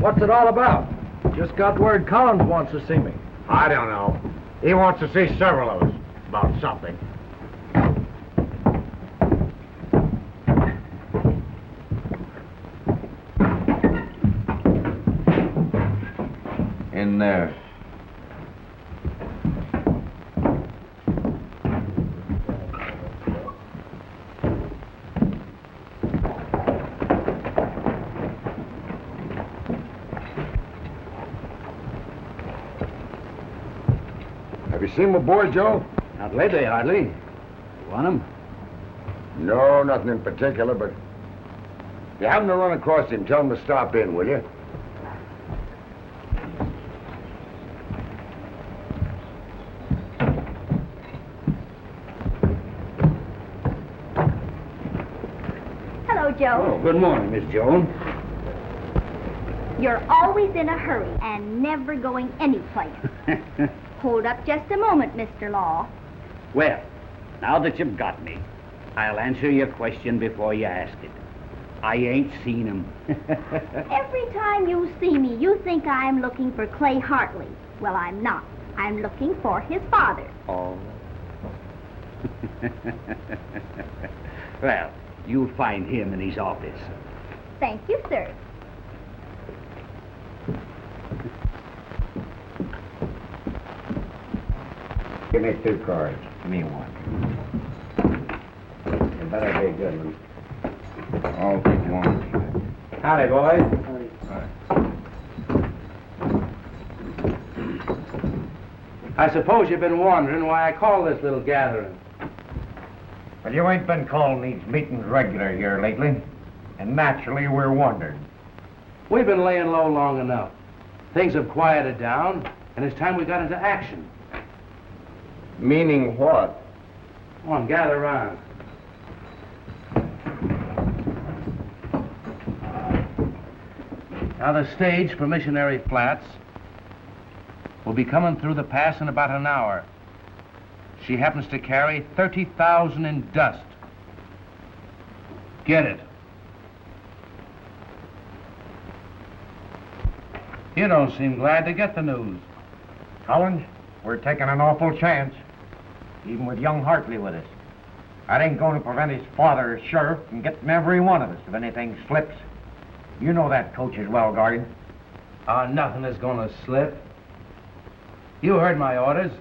What's it all about? Just got word Collins wants to see me. I don't know. He wants to see several of us about something. In there. Have you seen my boy, Joe? Not lately, Hartley. You want him? No, nothing in particular, but if you happen to run across him, tell him to stop in, will you? Hello, Joe. Oh, good morning, Miss Joan. You're always in a hurry and never going anyplace. Hold up just a moment, Mr. Law. Well, now that you've got me, I'll answer your question before you ask it. I ain't seen him. Every time you see me, you think I'm looking for Clay Hartley. Well, I'm not. I'm looking for his father. Oh. Well, you'll find him in his office. Thank you, sir. Give me 2 cards. Give me one. It better be a good one. I'll take one. Howdy, boys. I suppose you've been wondering why I call this little gathering. Well, you ain't been calling these meetings regular here lately, and naturally we're wondering. We've been laying low long enough. Things have quieted down, and it's time we got into action. Meaning what? Come on, gather around. Now, the stage for Missionary Flats will be coming through the pass in about an hour. She happens to carry 30,000 in dust. Get it? You don't seem glad to get the news. Collins, we're taking an awful chance, even with young Hartley with us. That ain't going to prevent his father, as sheriff, from getting every one of us if anything slips. You know that coach is well guarded. Nothing is going to slip. You heard my orders.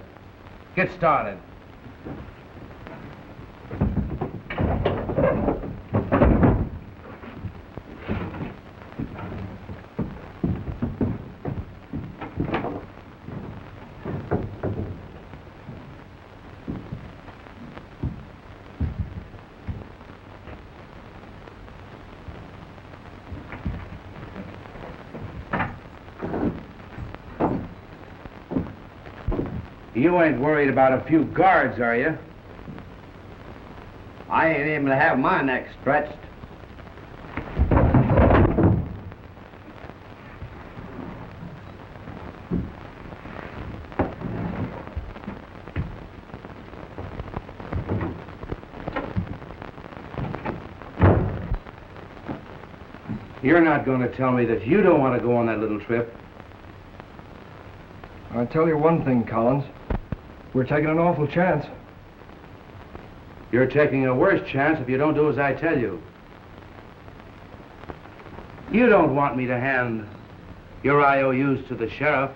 Get started. You ain't worried about a few guards, are you? I ain't able to have my neck stretched. You're not going to tell me that you don't want to go on that little trip. I'll tell you one thing, Collins. We're taking an awful chance. You're taking a worse chance if you don't do as I tell you. You don't want me to hand your IOUs to the sheriff.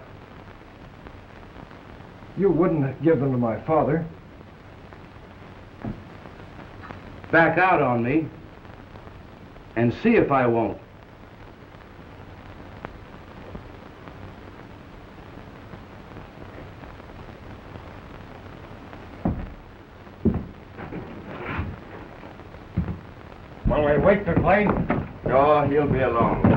You wouldn't give them to my father. Back out on me and see if I won't. Well, we wait for Clay. No, he'll be along.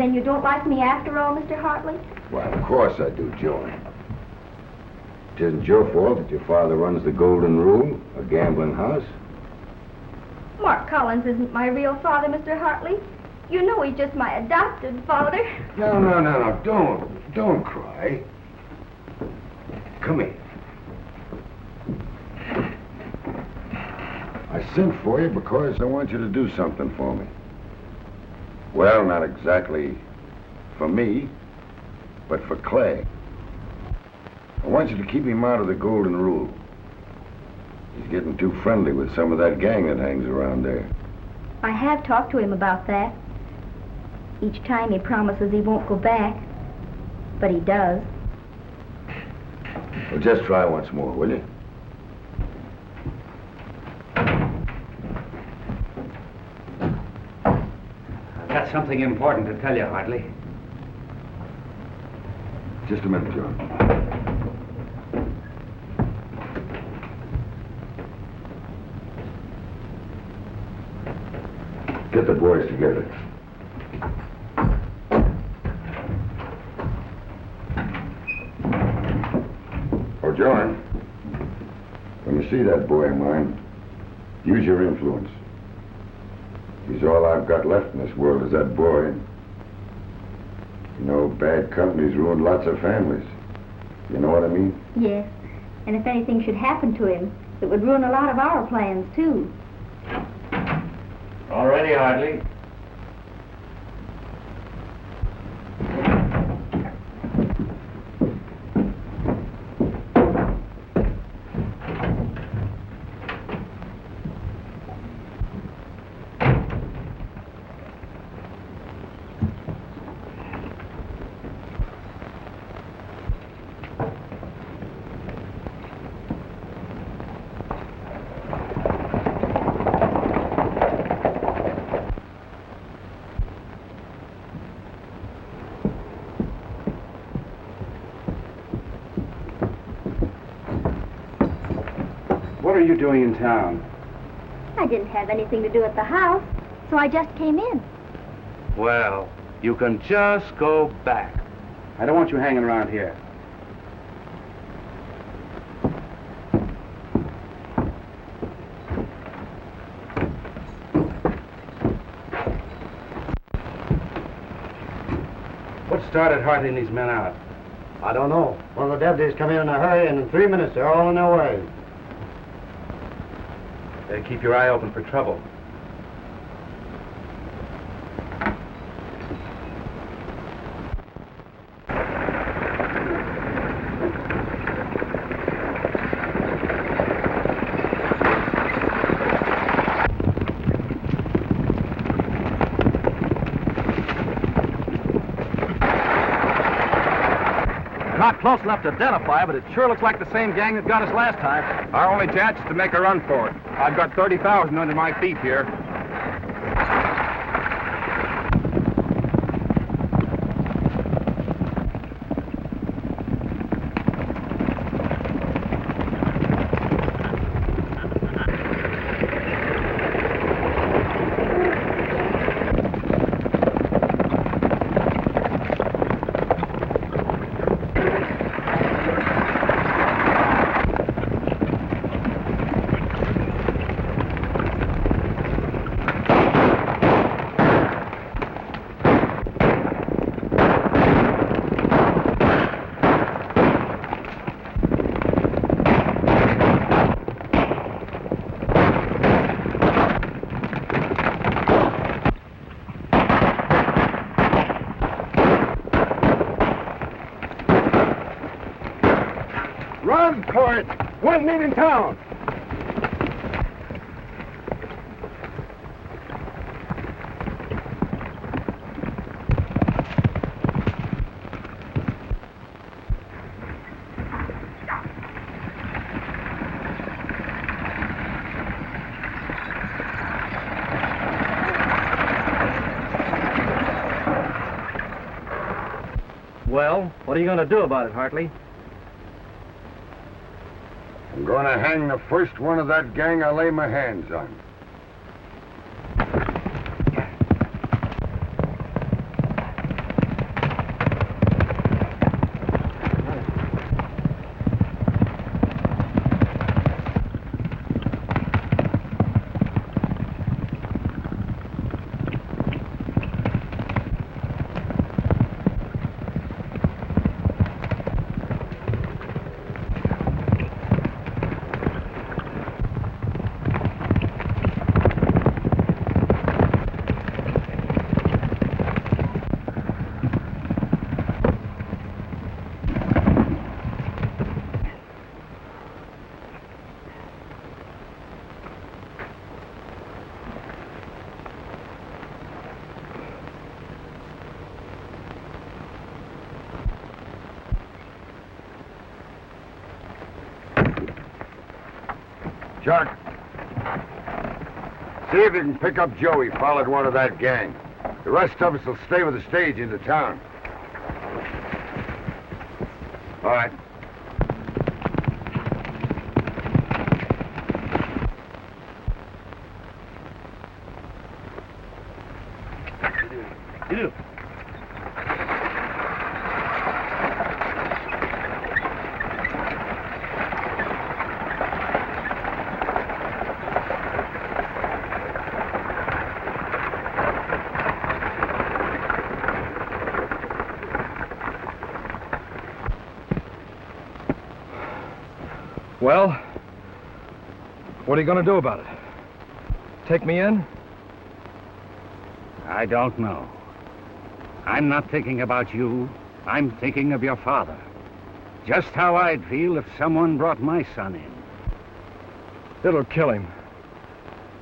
Then you don't like me after all, Mr. Hartley? Well, of course I do, Joey. It isn't your fault that your father runs the Golden Rule, a gambling house. Mark Collins isn't my real father, Mr. Hartley. You know he's just my adopted father. No. Don't cry. Come here. I sent for you because I want you to do something for me. Well, not exactly for me, but for Clay. I want you to keep him out of the Golden Rule. He's getting too friendly with some of that gang that hangs around there. I have talked to him about that. Each time he promises he won't go back, but he does. Well, just try once more, will you? I've got something important to tell you, Hartley. Just a minute, John. Get the boys together. Oh, John, when you see that boy of mine, use your influence. He's all I've got left in this world is that boy. You know, bad company's ruined lots of families. You know what I mean? Yes, and if anything should happen to him, it would ruin a lot of our plans, too. All ready, Hartley. What are you doing in town? I didn't have anything to do at the house, so I just came in. Well, you can just go back. I don't want you hanging around here. What started Hartley and these men out? I don't know. One of the deputies come in a hurry, and in 3 minutes they're all on their way. Better keep your eye open for trouble. Not close enough to identify, but it sure looks like the same gang that got us last time. Our only chance is to make a run for it. I've got 30,000 under my feet here. Run for it! One man in town! Well, what are you going to do about it, Hartley? I'm going to hang the first one of that gang I lay my hands on. Chuck, see if you can pick up Joey, followed one of that gang. The rest of us will stay with the stage into town. All right. You. Well, what are you going to do about it? Take me in? I don't know. I'm not thinking about you. I'm thinking of your father. Just how I'd feel if someone brought my son in. It'll kill him.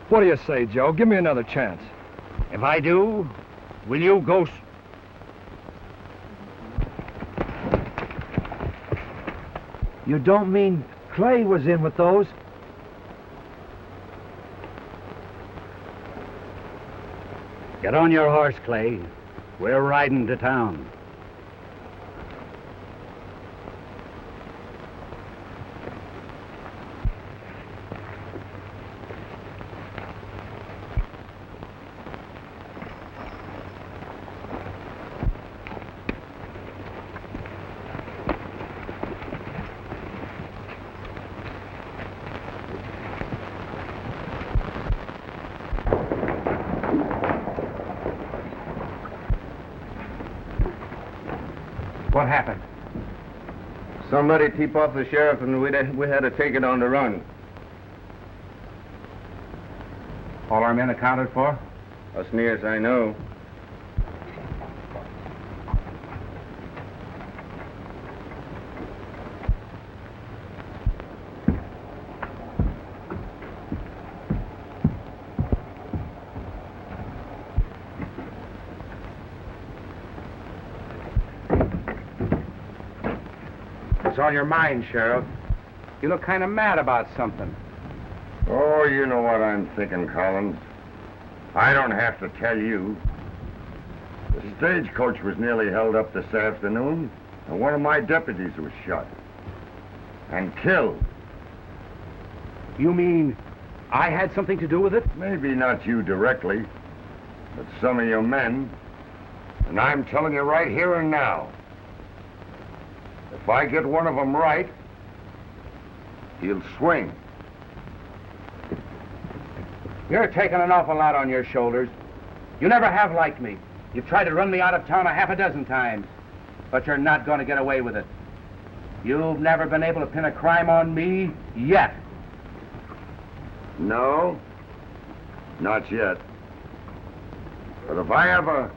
What do you say, Joe? Give me another chance. If I do, will you go... You don't mean Clay was in with those? Get on your horse, Clay. We're riding to town. What happened? Somebody tip off the sheriff and we had to take it on the run. All our men accounted for? As near as I know. What's on your mind, Sheriff? You look kind of mad about something. Oh, you know what I'm thinking, Collins. I don't have to tell you. The stagecoach was nearly held up this afternoon, and one of my deputies was shot. And killed. You mean I had something to do with it? Maybe not you directly, but some of your men. And I'm telling you right here and now, if I get one of them right, he'll swing. You're taking an awful lot on your shoulders. You never have liked me. You've tried to run me out of town a half a dozen times, but you're not going to get away with it. You've never been able to pin a crime on me yet. No, not yet. But if I ever...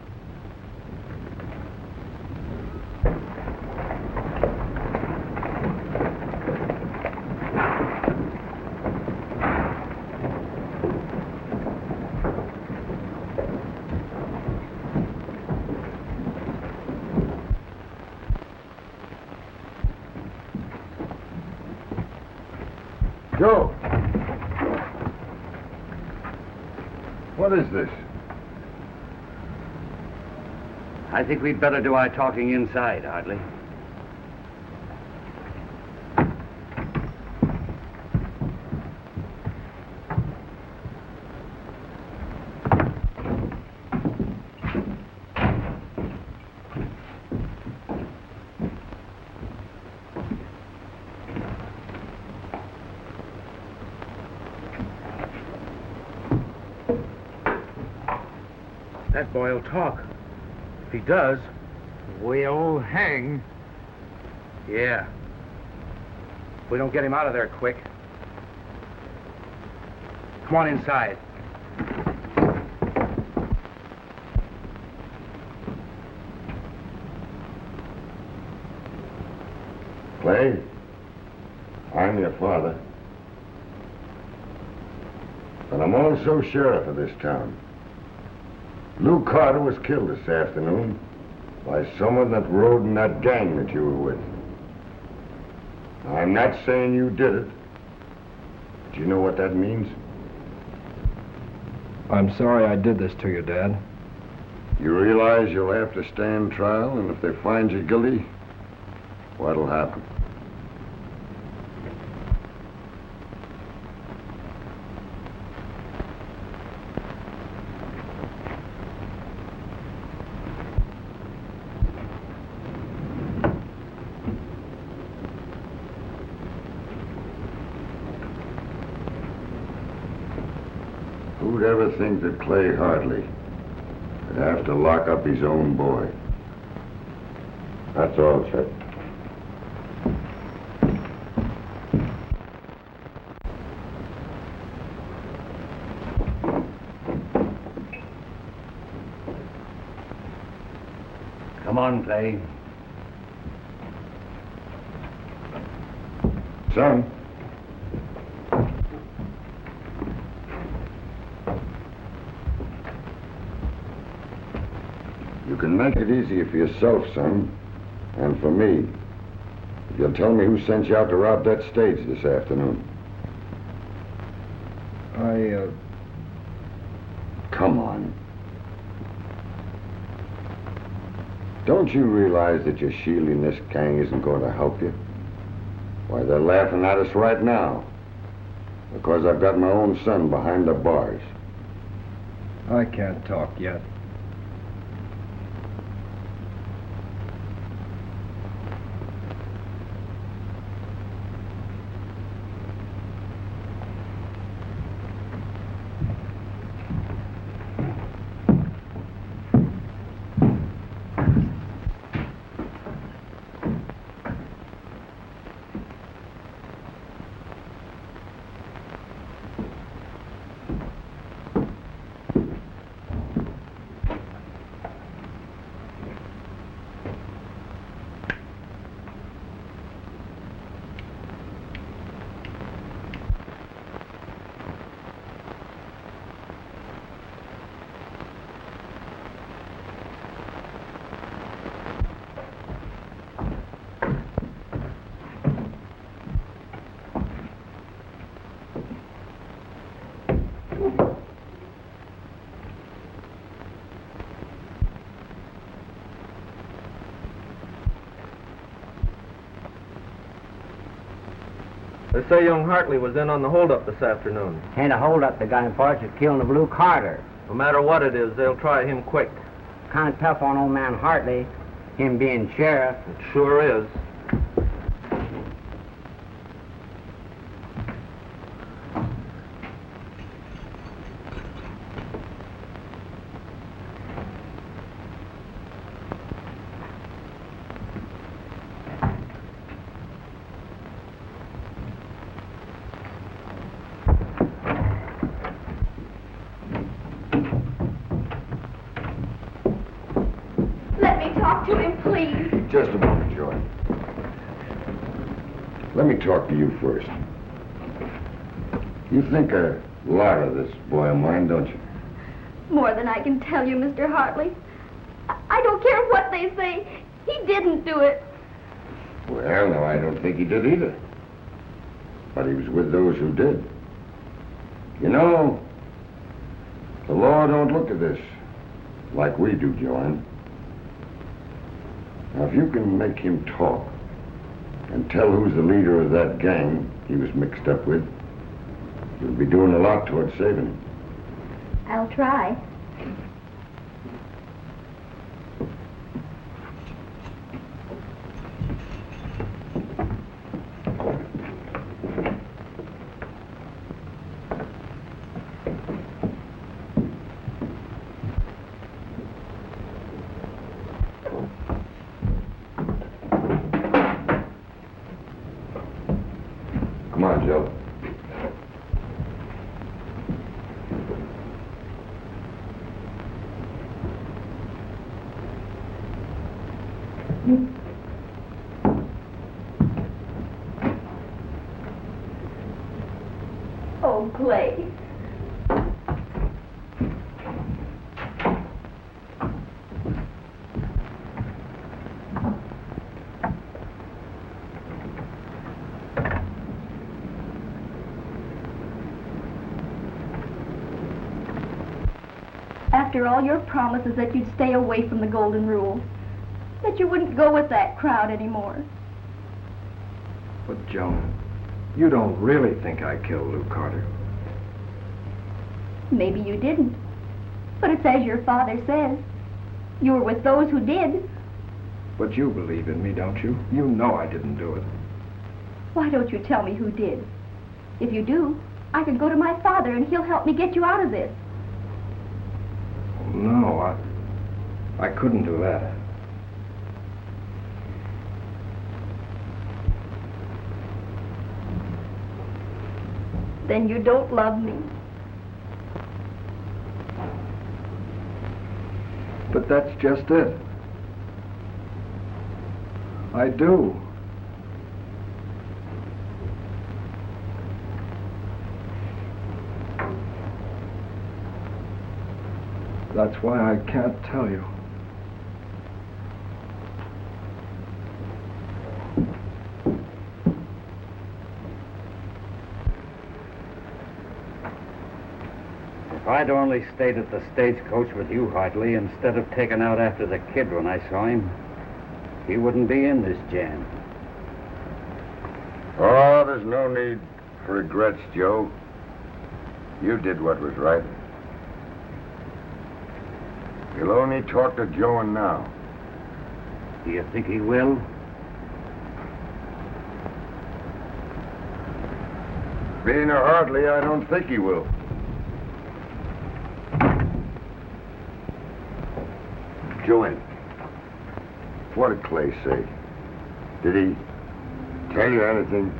Joe! What is this? I think we'd better do our talking inside, Hartley. That boy will talk. If he does, We'll hang. yeah. If we don't get him out of there quick. Come on inside. Clay, I'm your father. But I'm also sheriff of this town. Lou Carter was killed this afternoon by someone that rode in that gang that you were with. Now, I'm not saying you did it, Do you know what that means? I'm sorry I did this to you, Dad. You realize you'll have to stand trial, and if they find you guilty, what'll happen? Who'd ever think that Clay Hartley would have to lock up his own boy? That's all, Chet. Come on, Clay. Son. You can make it easier for yourself, son, and for me, if you'll tell me who sent you out to rob that stage this afternoon. Come on. Don't you realize that your shielding this gang isn't going to help you? Why, they're laughing at us right now, because I've got my own son behind the bars. I can't talk yet. They say young Hartley was in on the holdup this afternoon. Ain't a holdup the guy in parts of killing the Blue Carter. No matter what it is, they'll try him quick. Kind of tough on old man Hartley, him being sheriff. It sure is. To him, please. Just a moment, Joy. Let me talk to you first. You think a lot of this boy of mine, don't you? More than I can tell you, Mr. Hartley. I don't care what they say. He didn't do it. Well, no, I don't think he did either. But he was with those who did. You know, the law don't look at this like we do, Joanne. Now, if you can make him talk and tell who's the leader of that gang he was mixed up with, you'll be doing a lot towards saving him. I'll try. Come on, Joe. Oh, Clay. After all your promises that you'd stay away from the golden rule, that you wouldn't go with that crowd anymore. But, Joan, you don't really think I killed Lou Carter. Maybe you didn't. But it's as your father says. You were with those who did. But you believe in me, don't you? You know I didn't do it. Why don't you tell me who did? If you do, I can go to my father and he'll help me get you out of this. No, I couldn't do that. Then you don't love me. But that's just it. I do. That's why I can't tell you. If I'd only stayed at the stagecoach with you, Hartley, instead of taking out after the kid when I saw him, he wouldn't be in this jam. Oh, there's no need for regrets, Joe. You did what was right. You'll only talk to Joan now. Do you think he will? Being a Hartley, I don't think he will. Joan, what did Clay say? Did he tell you anything?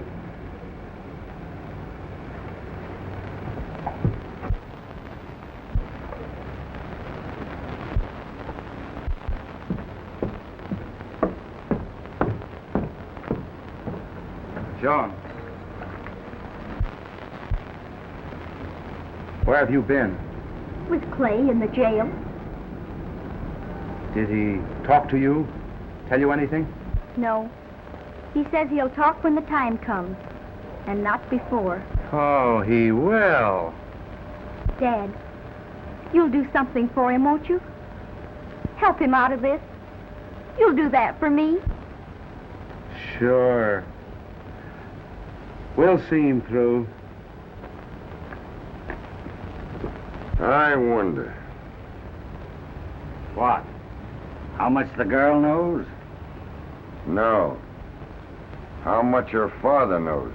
John. Where have you been? With Clay in the jail. Did he talk to you? Tell you anything? No. He says he'll talk when the time comes, and not before. Oh, he will. Dad, you'll do something for him, won't you? Help him out of this. You'll do that for me. Sure. We'll see him through. I wonder. What? How much the girl knows? No. How much her father knows.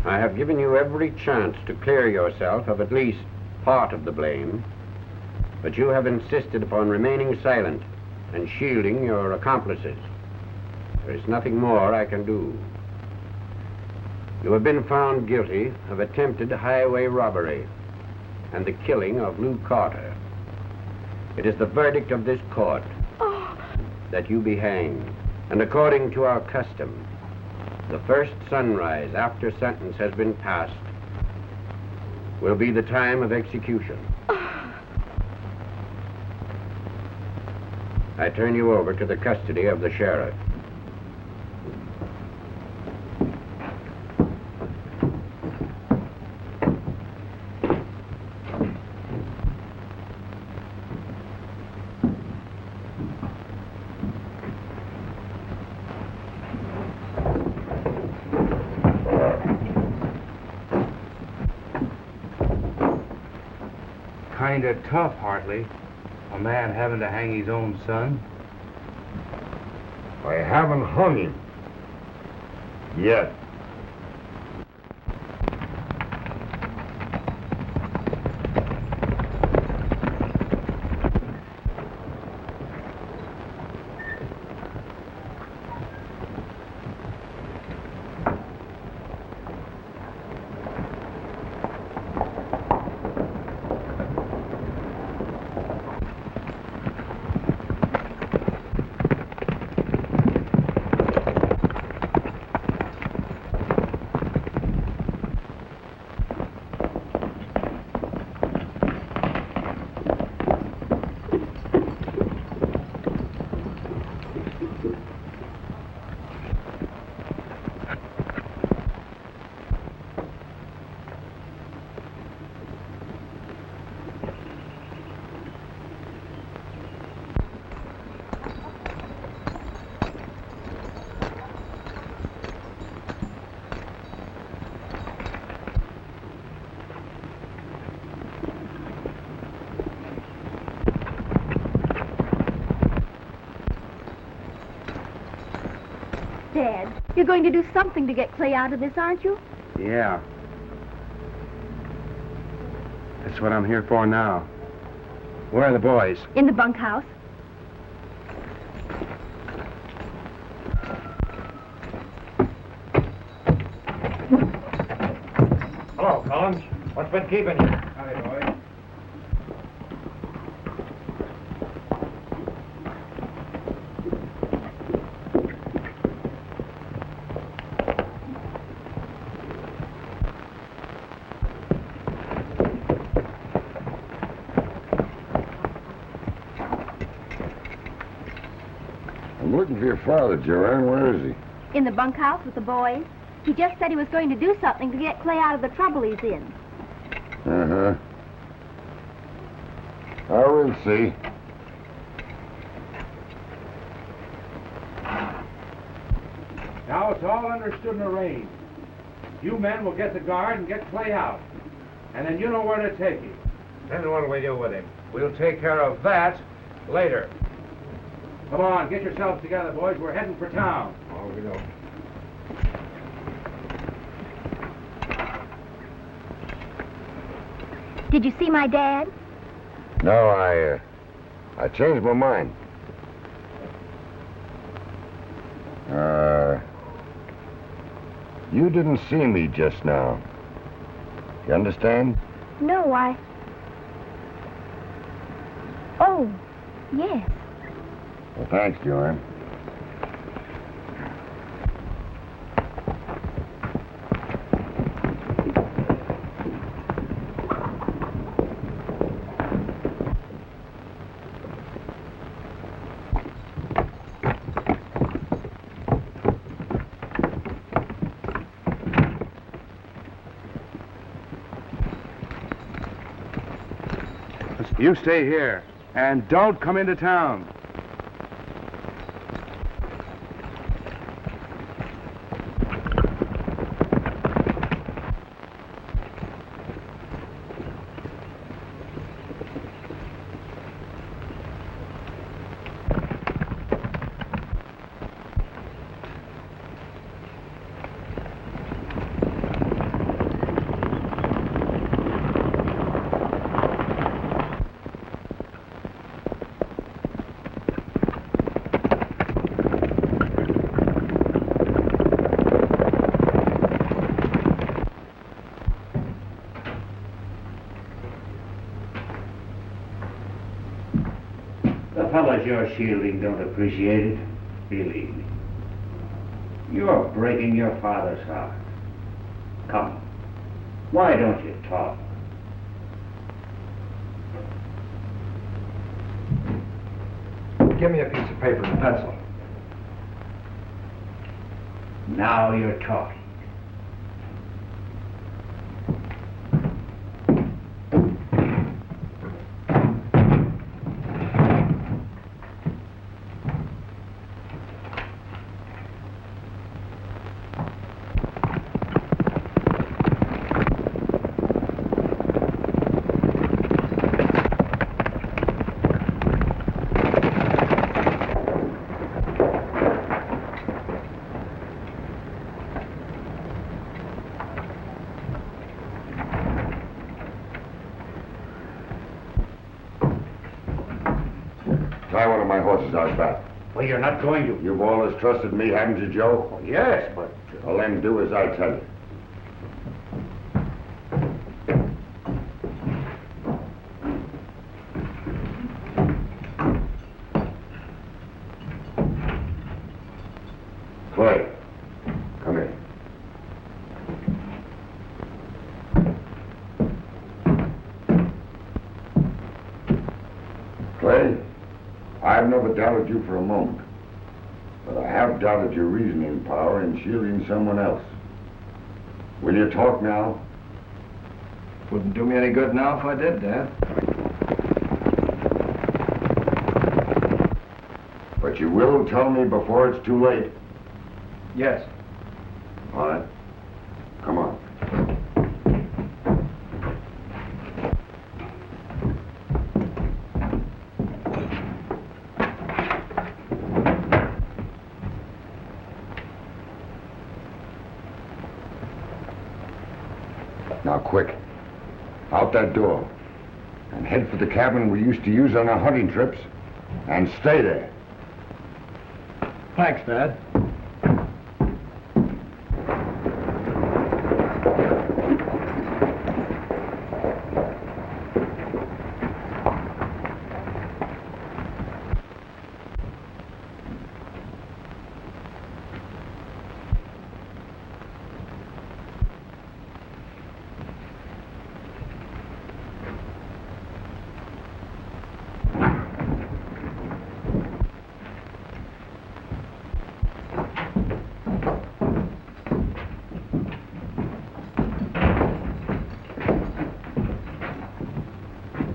I have given you every chance to clear yourself of at least part of the blame, but you have insisted upon remaining silent and shielding your accomplices. There is nothing more I can do. You have been found guilty of attempted highway robbery and the killing of Lou Carter. It is the verdict of this court that you be hanged, and according to our custom, the first sunrise after sentence has been passed will be the time of execution. I turn you over to the custody of the sheriff. Kinda tough, Hartley. A man having to hang his own son. I haven't hung him. Yet. You're going to do something to get Clay out of this, aren't you? Yeah. That's what I'm here for now. Where are the boys? In the bunkhouse. Hello, Collins. What's been keeping you? Howdy, boys. I'm looking for your father, Joanne. Where is he? In the bunkhouse with the boys. He just said he was going to do something to get Clay out of the trouble he's in. Uh-huh. I will see. Now it's all understood and arranged. You men will get the guard and get Clay out. And then you know where to take him. Then what do we do with him? We'll take care of that later. Come on, get yourselves together, boys. We're heading for town. Oh, we don't. Did you see my dad? No, I changed my mind. You didn't see me just now. You understand? No, I... Oh, yes. Well, thanks, Joanne. You stay here, and don't come into town. The fellas you're shielding don't appreciate it, believe me. You're breaking your father's heart. Come, why don't you talk? Give me a piece of paper and a pencil. Now you're talking. Tie one of my horses out back. Well, you're not going to. You've always trusted me, haven't you, Joe? Oh, yes, but... Well, then do as I tell you. Clay, come here. Clay, I've never doubted you for a moment, but I have doubted your reasoning power in shielding someone else. Will you talk now? Wouldn't do me any good now if I did, Dad. But you will tell me before it's too late. Yes. All right. Come on. Now, quick. Out that door. And head for the cabin we used to use on our hunting trips. And stay there. Thanks, Dad.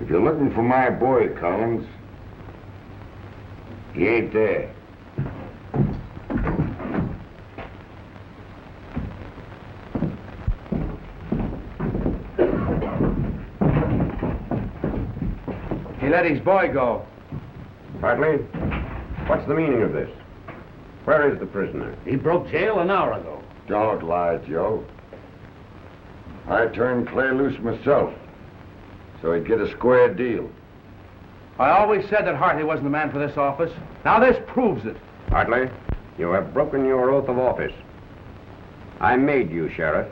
If you're looking for my boy, Collins, he ain't there. He let his boy go. Hartley, what's the meaning of this? Where is the prisoner? He broke jail an hour ago. Don't lie, Joe. I turned Clay loose myself, so he'd get a square deal. I always said that Hartley wasn't the man for this office. Now this proves it. Hartley, you have broken your oath of office. I made you sheriff,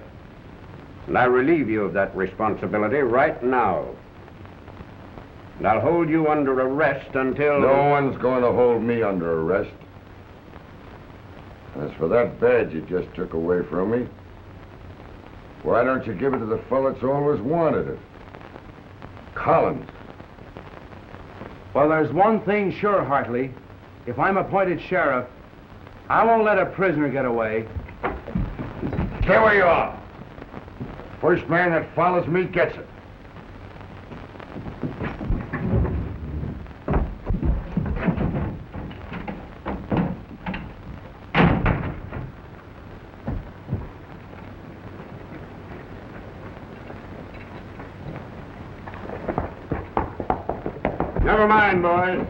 and I relieve you of that responsibility right now. And I'll hold you under arrest until... No one's going to hold me under arrest. As for that badge you just took away from me, why don't you give it to the fellow that's always wanted it? Collins. Well, there's one thing sure, Hartley. If I'm appointed sheriff, I won't let a prisoner get away. Stay where you are. First man that follows me gets it. Never mind, boys.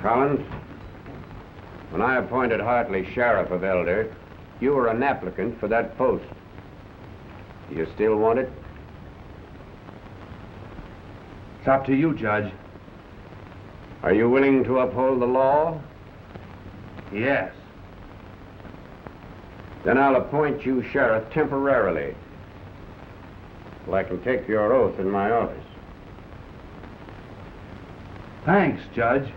Collins, when I appointed Hartley sheriff of Elder, you were an applicant for that post. Do you still want it? It's up to you, Judge. Are you willing to uphold the law? Yes. Then I'll appoint you sheriff temporarily. Well, I can take your oath in my office. Thanks, Judge.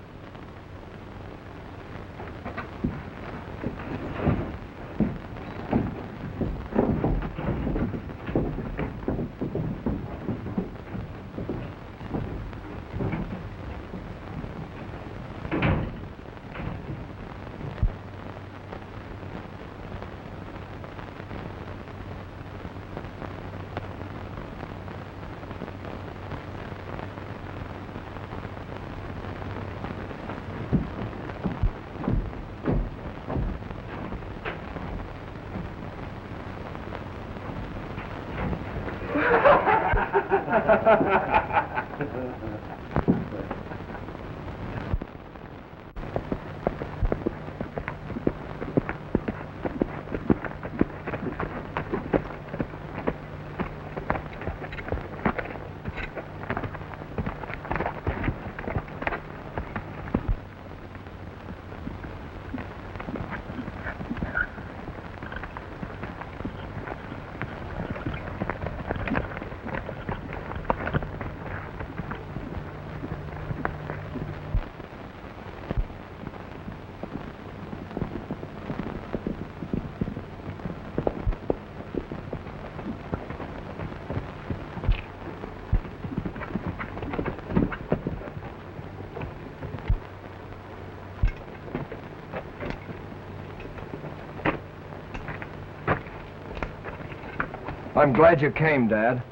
I'm glad you came, Dad.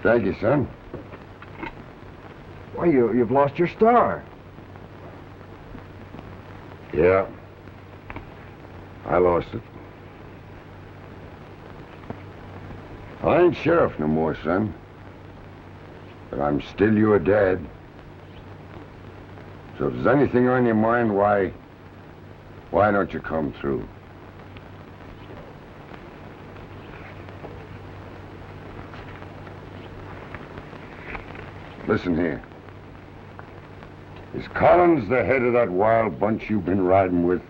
Thank you, son. Why, you've lost your star. Yeah. I lost it. I ain't sheriff no more, son. But I'm still your dad. So if there's anything on your mind, why don't you come through? Listen here. Is Collins the head of that wild bunch you've been riding with?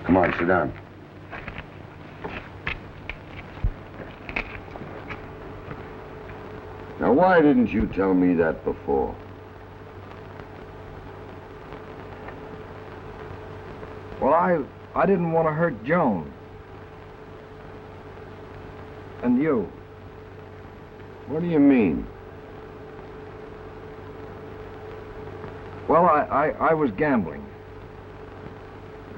Come on, sit down. Now, why didn't you tell me that before? Well, I didn't want to hurt Joan. And you. What do you mean? Well, I was gambling.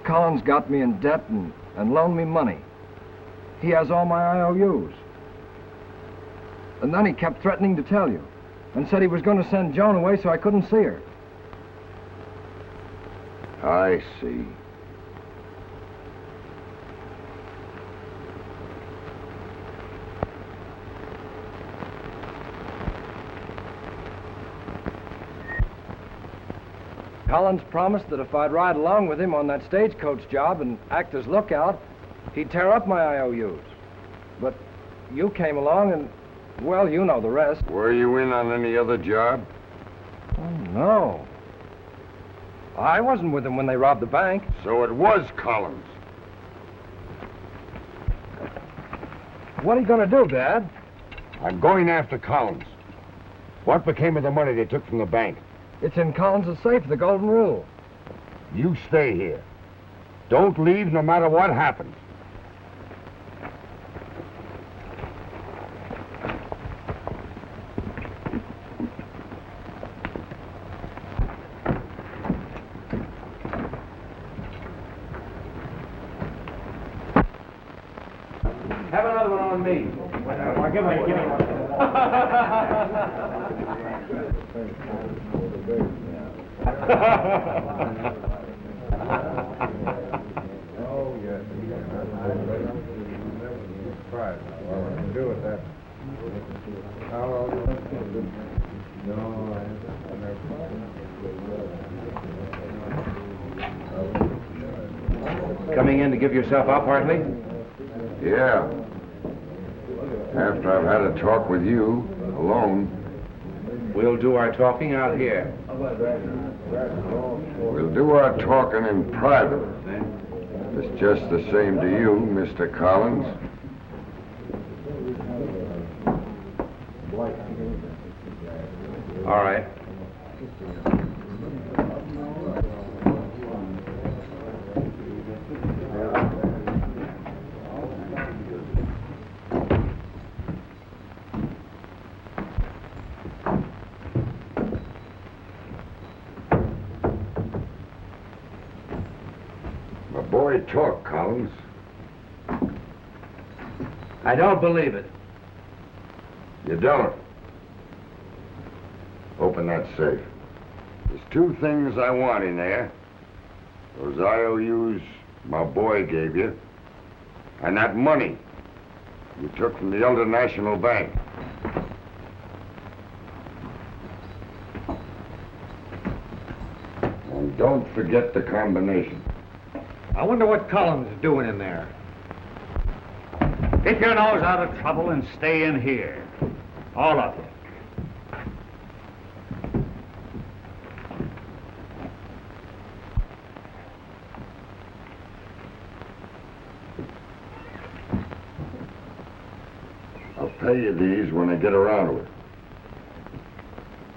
Collins got me in debt and loaned me money. He has all my IOUs. And then he kept threatening to tell you, and said he was going to send Joan away so I couldn't see her. I see. Collins promised that if I'd ride along with him on that stagecoach job and act as lookout, he'd tear up my IOUs. But you came along and, well, you know the rest. Were you in on any other job? Oh, no. I wasn't with them when they robbed the bank. So it was Collins. What are you going to do, Dad? I'm going after Collins. What became of the money they took from the bank? It's in Collins' safe, the Golden Rule. You stay here. Don't leave no matter what happens. Have another one on me. Give me one. Oh, yes. Surprise. Well, I can do with that. Coming in to give yourself up, Hartley? Yeah. After I've had a talk with you, alone. We'll do our talking out here. We'll do our talking in private. If it's just the same to you, Mr. Collins. All right. Boy, talk, Collins. I don't believe it. You don't? Open that safe. There's two things I want in there. Those IOUs my boy gave you, and that money you took from the Elder National Bank. And don't forget the combination. I wonder what Collins is doing in there. Keep your nose out of trouble and stay in here. All of you. I'll pay you these when I get around to it.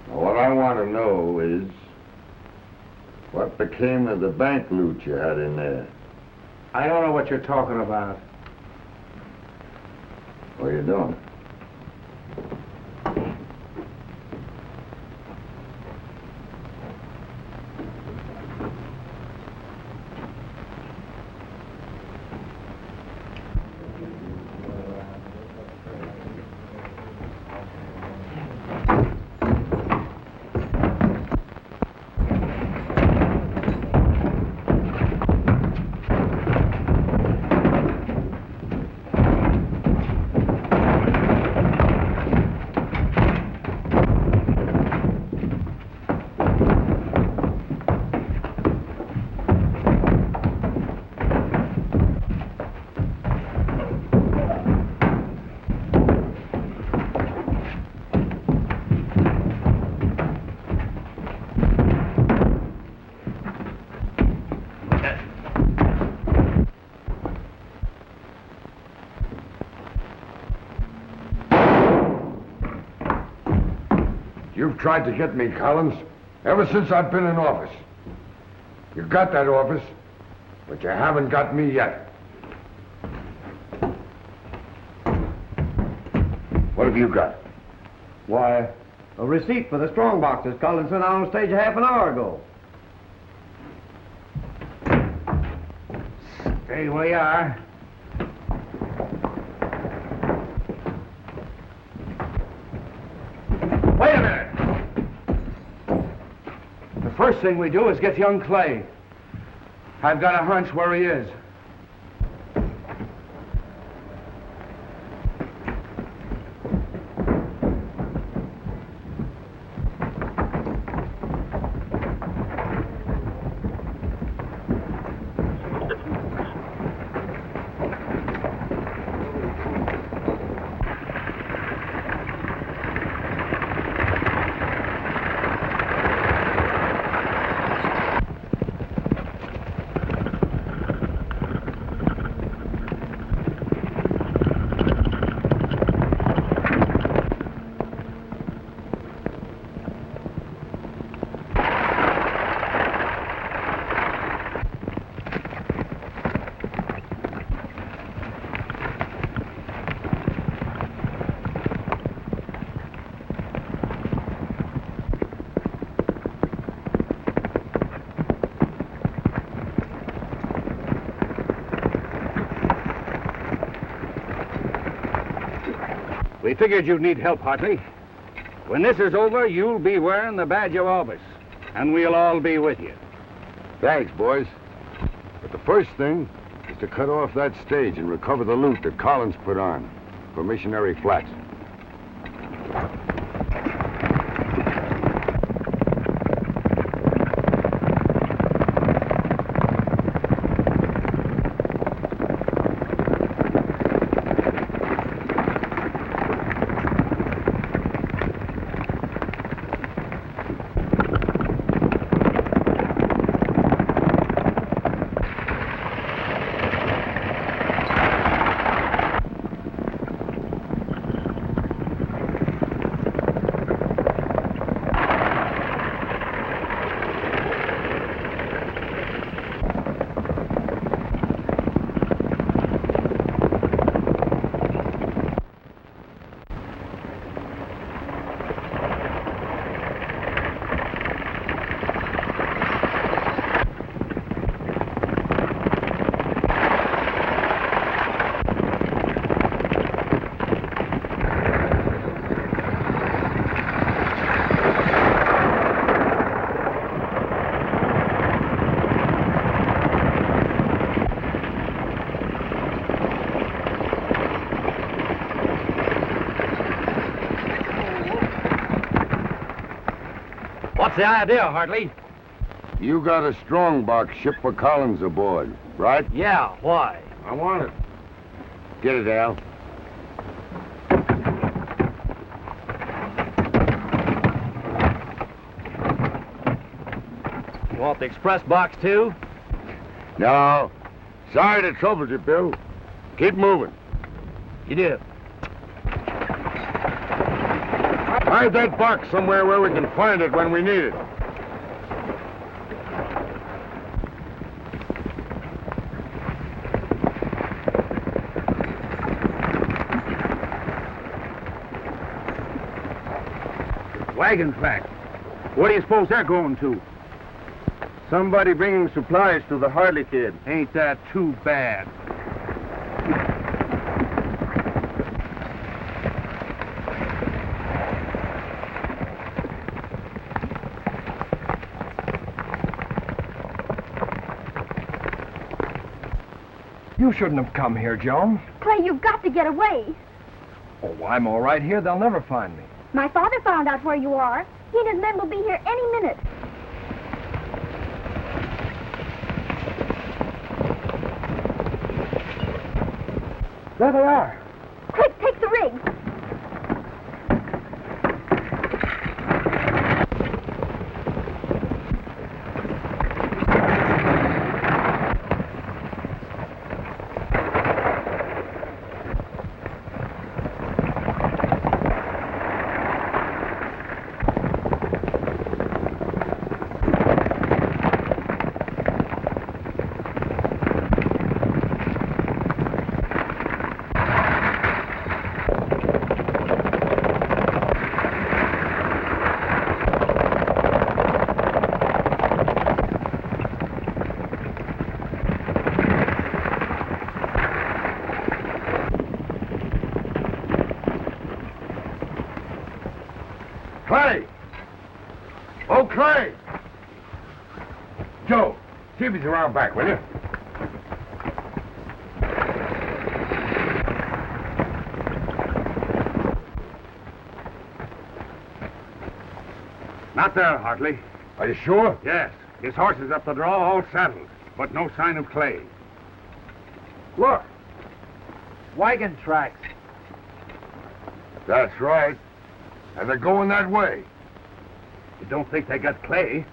Now, what I want to know is what became of the bank loot you had in there? I don't know what you're talking about. Oh, you don't? You've tried to get me, Collins, ever since I've been in office. You got that office, but you haven't got me yet. What have you got? Why, a receipt for the strong boxes Collins sent out on stage a half an hour ago. Stay where you are. Wait a minute! The first thing we do is get young Clay. I've got a hunch where he is. We figured you'd need help, Hartley. When this is over, you'll be wearing the badge of office, and we'll all be with you. Thanks, boys. But the first thing is to cut off that stage and recover the loot that Collins put on for Missionary Flats. What's the idea, Hartley? You got a strongbox ship for Collins aboard, right? Yeah, why? I want it. Get it, Al. You want the express box, too? No. Sorry to trouble you, Bill. Keep moving. You do. Hide that box somewhere where we can find it when we need it. Wagon track. What do you suppose they're going to? Somebody bringing supplies to the Hartley kid. Ain't that too bad? You shouldn't have come here, Joan. Clay, you've got to get away. Oh, I'm all right here. They'll never find me. My father found out where you are. He and his men will be here any minute. There they are. Quick, take the rig. Clay! Oh, Clay! Joe, see if he's around back, will you? Not there, Hartley. Are you sure? Yes. His horse is up the draw, all saddled, but no sign of Clay. Look. Wagon tracks. That's right. And they're going that way. You don't think they got Clay?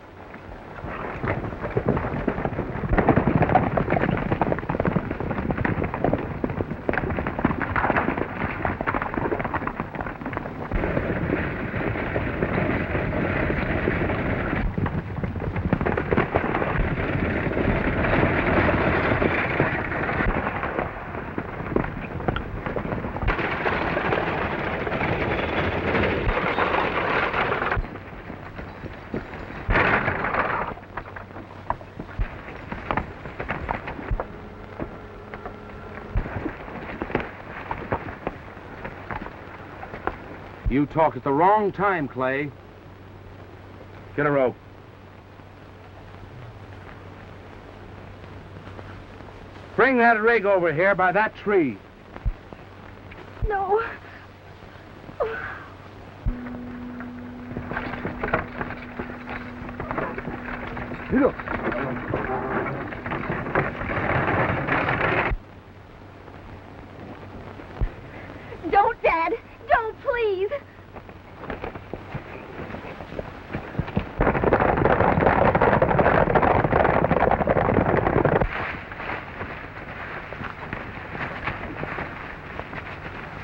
You talked at the wrong time, Clay. Get a rope. Bring that rig over here by that tree. No. Look. Don't, Dad. Don't, please.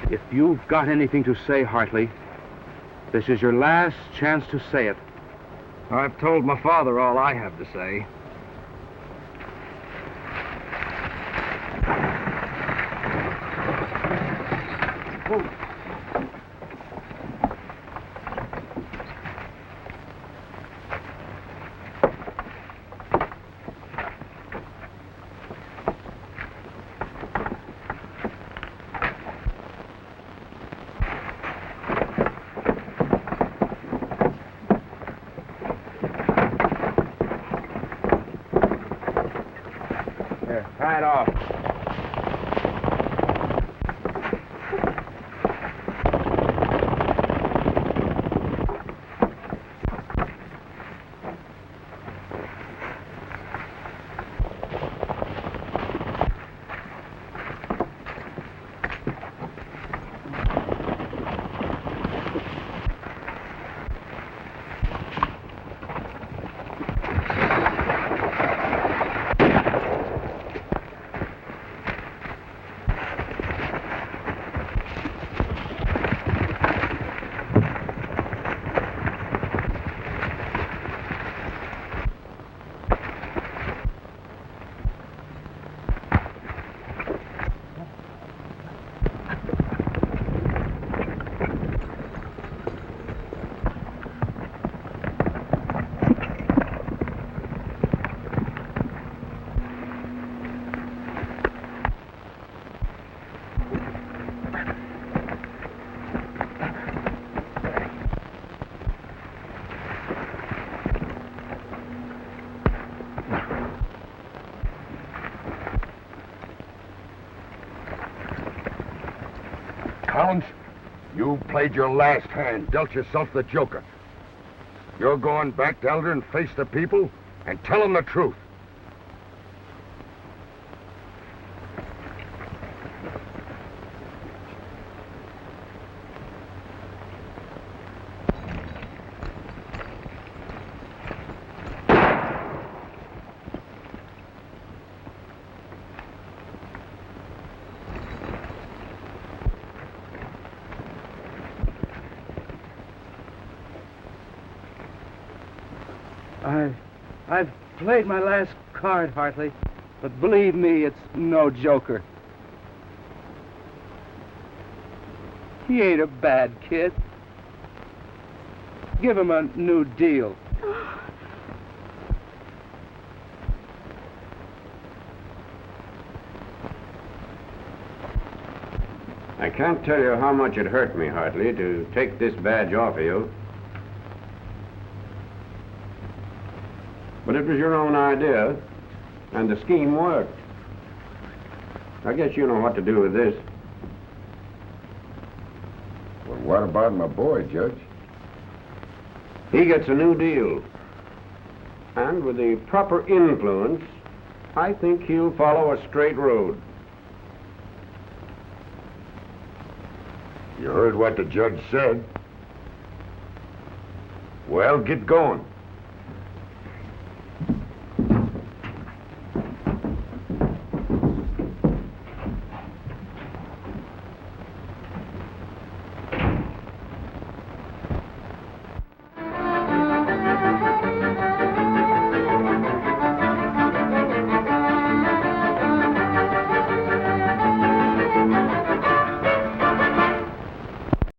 If you've got anything to say, Hartley, this is your last chance to say it. I've told my father all I have to say. Tie it off. Collins, you played your last hand, dealt yourself the joker. You're going back to Elder and face the people and tell them the truth. I've played my last card, Hartley, but believe me, it's no joker. He ain't a bad kid. Give him a new deal. I can't tell you how much it hurt me, Hartley, to take this badge off of you. But it was your own idea, and the scheme worked. I guess you know what to do with this. Well, what about my boy, Judge? He gets a new deal. And with the proper influence, I think he'll follow a straight road. You heard what the judge said. Well, get going.